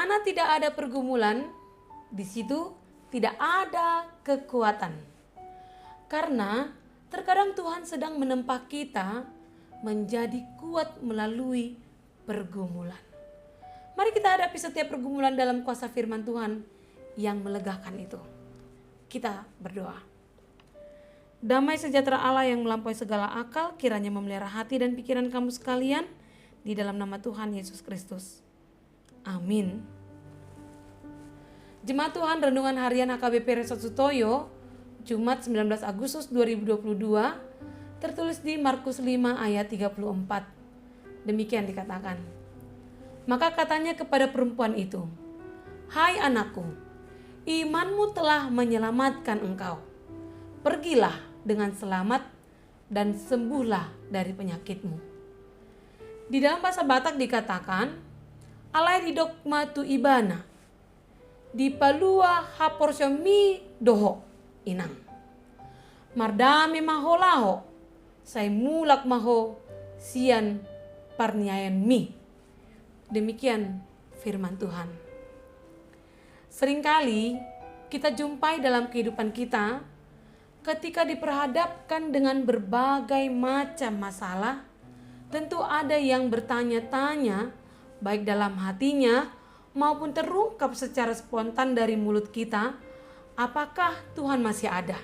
mana tidak ada pergumulan, di situ tidak ada kekuatan. Karena terkadang Tuhan sedang menempa kita menjadi kuat melalui pergumulan. Mari kita hadapi setiap pergumulan dalam kuasa firman Tuhan yang melegakan itu. Kita berdoa. Damai sejahtera Allah yang melampaui segala akal kiranya memelihara hati dan pikiran kamu sekalian di dalam nama Tuhan Yesus Kristus. Amin. Jemaat Tuhan, renungan harian HKBP Resort Sutoyo, Jumat 19 Agustus 2022, tertulis di Markus 5 ayat 34. Demikian dikatakan. Maka katanya kepada perempuan itu, "Hai anakku, imanmu telah menyelamatkan engkau. Pergilah dengan selamat dan sembuhlah dari penyakitmu." Di dalam bahasa Batak dikatakan, "Alai di dogma tu ibana, di palua haporsyomi doho inang. Mardami maho laho, say mulak maho sian parniayan mi." Demikian firman Tuhan. Seringkali kita jumpai dalam kehidupan kita ketika diperhadapkan dengan berbagai macam masalah, tentu ada yang bertanya-tanya baik dalam hatinya maupun terungkap secara spontan dari mulut kita, apakah Tuhan masih ada?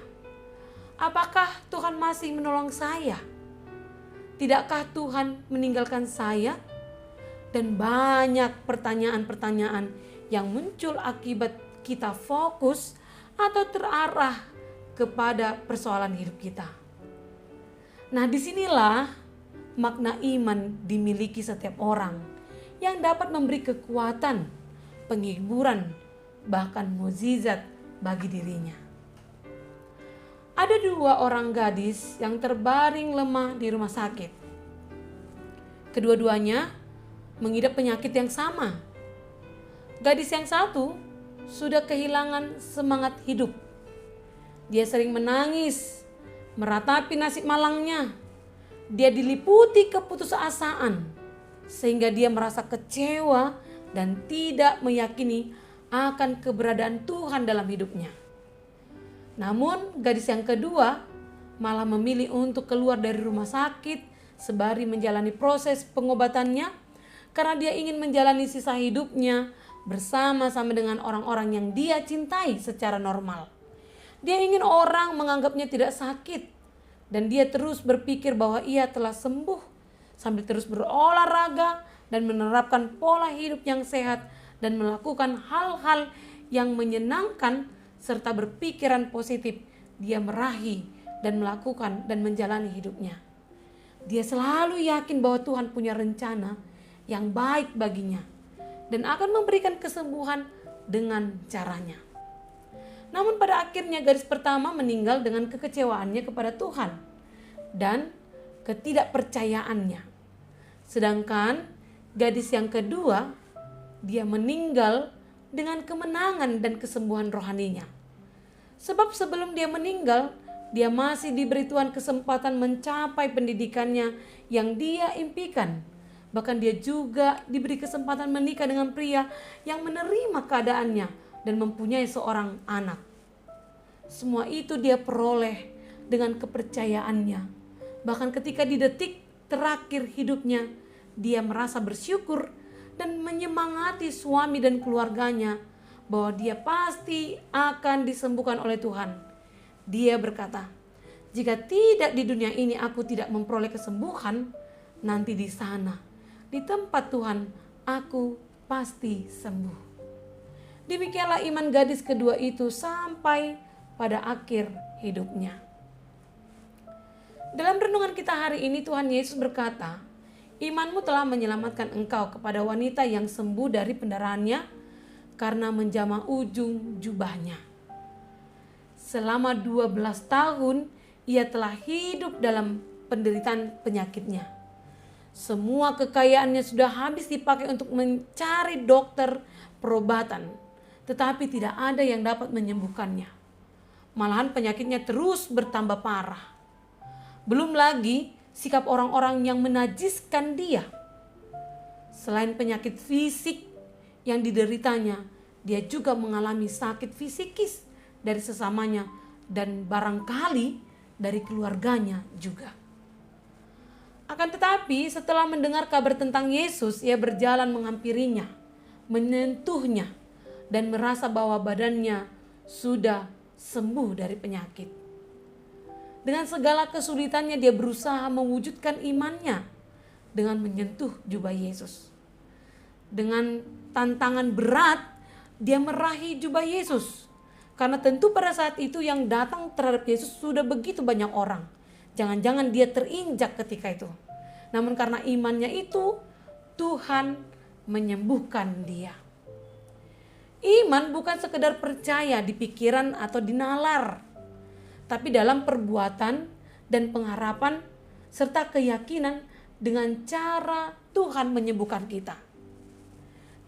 Apakah Tuhan masih menolong saya? Tidakkah Tuhan meninggalkan saya? Dan banyak pertanyaan-pertanyaan yang muncul akibat kita fokus atau terarah kepada persoalan hidup kita. Nah, disinilah makna iman dimiliki setiap orang yang dapat memberi kekuatan, penghiburan, bahkan mukjizat bagi dirinya. Ada 2 orang gadis yang terbaring lemah di rumah sakit. Kedua-duanya mengidap penyakit yang sama. Gadis yang satu sudah kehilangan semangat hidup. Dia sering menangis, meratapi nasib malangnya. Dia diliputi keputusasaan, sehingga dia merasa kecewa dan tidak meyakini akan keberadaan Tuhan dalam hidupnya. Namun gadis yang kedua malah memilih untuk keluar dari rumah sakit sembari menjalani proses pengobatannya, karena dia ingin menjalani sisa hidupnya bersama-sama dengan orang-orang yang dia cintai secara normal. Dia ingin orang menganggapnya tidak sakit, dan dia terus berpikir bahwa ia telah sembuh sambil terus berolahraga dan menerapkan pola hidup yang sehat dan melakukan hal-hal yang menyenangkan serta berpikiran positif. Dia meraih dan melakukan dan menjalani hidupnya. Dia selalu yakin bahwa Tuhan punya rencana yang baik baginya dan akan memberikan kesembuhan dengan caranya. Namun pada akhirnya gadis pertama meninggal dengan kekecewaannya kepada Tuhan dan ketidakpercayaannya. Sedangkan gadis yang kedua, dia meninggal dengan kemenangan dan kesembuhan rohaninya. Sebab sebelum dia meninggal, dia masih diberi Tuhan kesempatan mencapai pendidikannya yang dia impikan. Bahkan dia juga diberi kesempatan menikah dengan pria yang menerima keadaannya dan mempunyai seorang anak. Semua itu dia peroleh dengan kepercayaannya. Bahkan ketika di detik terakhir hidupnya, dia merasa bersyukur dan menyemangati suami dan keluarganya bahwa dia pasti akan disembuhkan oleh Tuhan. Dia berkata, "Jika tidak di dunia ini aku tidak memperoleh kesembuhan, nanti di sana, di tempat Tuhan, aku pasti sembuh." Demikianlah iman gadis kedua itu sampai pada akhir hidupnya. Dalam renungan kita hari ini, Tuhan Yesus berkata, "Imanmu telah menyelamatkan engkau," kepada wanita yang sembuh dari pendarahannya karena menjamah ujung jubahnya. Selama 12 tahun ia telah hidup dalam penderitaan penyakitnya. Semua kekayaannya sudah habis dipakai untuk mencari dokter perobatan, tetapi tidak ada yang dapat menyembuhkannya. Malahan penyakitnya terus bertambah parah. Belum lagi sikap orang-orang yang menajiskan dia. Selain penyakit fisik yang dideritanya, dia juga mengalami sakit fisikis dari sesamanya dan barangkali dari keluarganya juga. Akan tetapi setelah mendengar kabar tentang Yesus, ia berjalan menghampirinya, menyentuhnya, dan merasa bahwa badannya sudah sembuh dari penyakit. Dengan segala kesulitannya dia berusaha mewujudkan imannya dengan menyentuh jubah Yesus. Dengan tantangan berat dia meraih jubah Yesus. Karena tentu pada saat itu yang datang terhadap Yesus sudah begitu banyak orang. Jangan-jangan dia terinjak ketika itu. Namun karena imannya itu, Tuhan menyembuhkan dia. Iman bukan sekedar percaya di pikiran atau di nalar, tapi dalam perbuatan dan pengharapan serta keyakinan dengan cara Tuhan menyembuhkan kita.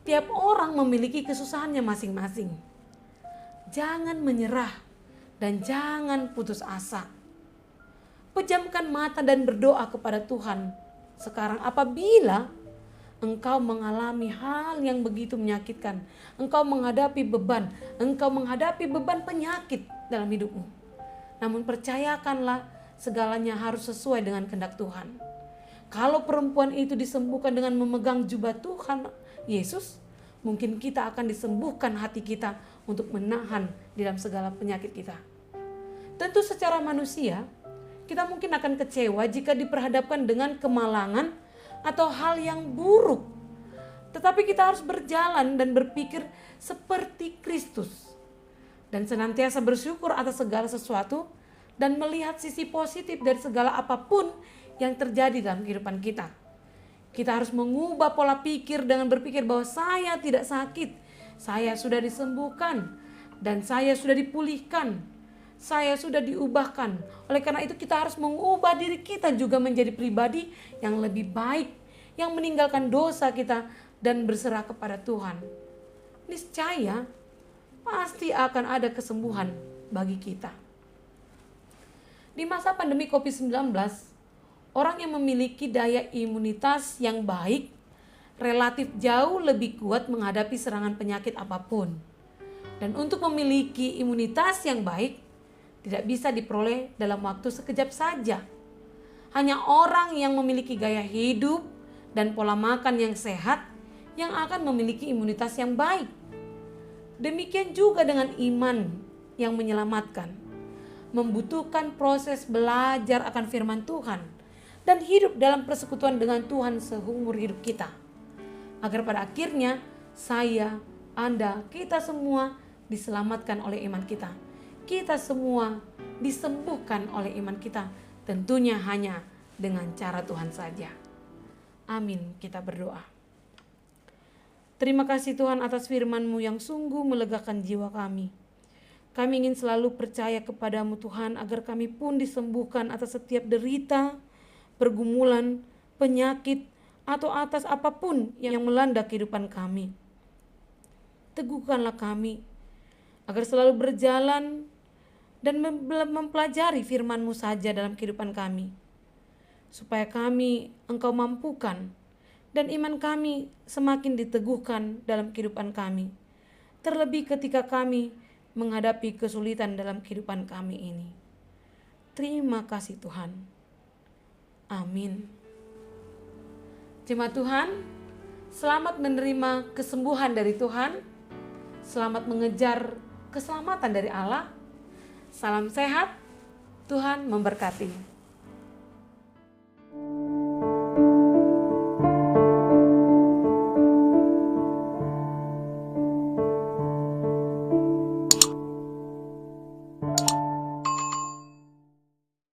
Tiap orang memiliki kesusahannya masing-masing. Jangan menyerah dan jangan putus asa. Pejamkan mata dan berdoa kepada Tuhan. Sekarang apabila engkau mengalami hal yang begitu menyakitkan, engkau menghadapi beban penyakit dalam hidupmu. Namun percayakanlah segalanya harus sesuai dengan kehendak Tuhan. Kalau perempuan itu disembuhkan dengan memegang jubah Tuhan Yesus, mungkin kita akan disembuhkan hati kita untuk menahan di dalam segala penyakit kita. Tentu secara manusia, kita mungkin akan kecewa jika diperhadapkan dengan kemalangan atau hal yang buruk. Tetapi kita harus berjalan dan berpikir seperti Kristus. Dan senantiasa bersyukur atas segala sesuatu dan melihat sisi positif dari segala apapun yang terjadi dalam kehidupan kita. Kita harus mengubah pola pikir dengan berpikir bahwa saya tidak sakit, saya sudah disembuhkan, dan saya sudah dipulihkan, saya sudah diubahkan. Oleh karena itu kita harus mengubah diri kita juga menjadi pribadi yang lebih baik, yang meninggalkan dosa kita dan berserah kepada Tuhan. Niscaya pasti akan ada kesembuhan bagi kita. Di masa pandemi COVID-19, orang yang memiliki daya imunitas yang baik relatif jauh lebih kuat menghadapi serangan penyakit apapun. Dan untuk memiliki imunitas yang baik tidak bisa diperoleh dalam waktu sekejap saja. Hanya orang yang memiliki gaya hidup dan pola makan yang sehat yang akan memiliki imunitas yang baik. Demikian juga dengan iman yang menyelamatkan. Membutuhkan proses belajar akan firman Tuhan dan hidup dalam persekutuan dengan Tuhan seumur hidup kita. Agar pada akhirnya saya, Anda, kita semua diselamatkan oleh iman kita. Kita semua disembuhkan oleh iman kita. Tentunya hanya dengan cara Tuhan saja. Amin, kita berdoa. Terima kasih Tuhan atas firman-Mu yang sungguh melegakan jiwa kami. Kami ingin selalu percaya kepadamu Tuhan agar kami pun disembuhkan atas setiap derita, pergumulan, penyakit, atau atas apapun yang melanda kehidupan kami. Teguhkanlah kami agar selalu berjalan dan mempelajari firman-Mu saja dalam kehidupan kami. Supaya kami Engkau mampukan dan iman kami semakin diteguhkan dalam kehidupan kami. Terlebih ketika kami menghadapi kesulitan dalam kehidupan kami ini. Terima kasih Tuhan. Amin. Jemaat Tuhan, selamat menerima kesembuhan dari Tuhan. Selamat mengejar keselamatan dari Allah. Salam sehat, Tuhan memberkati.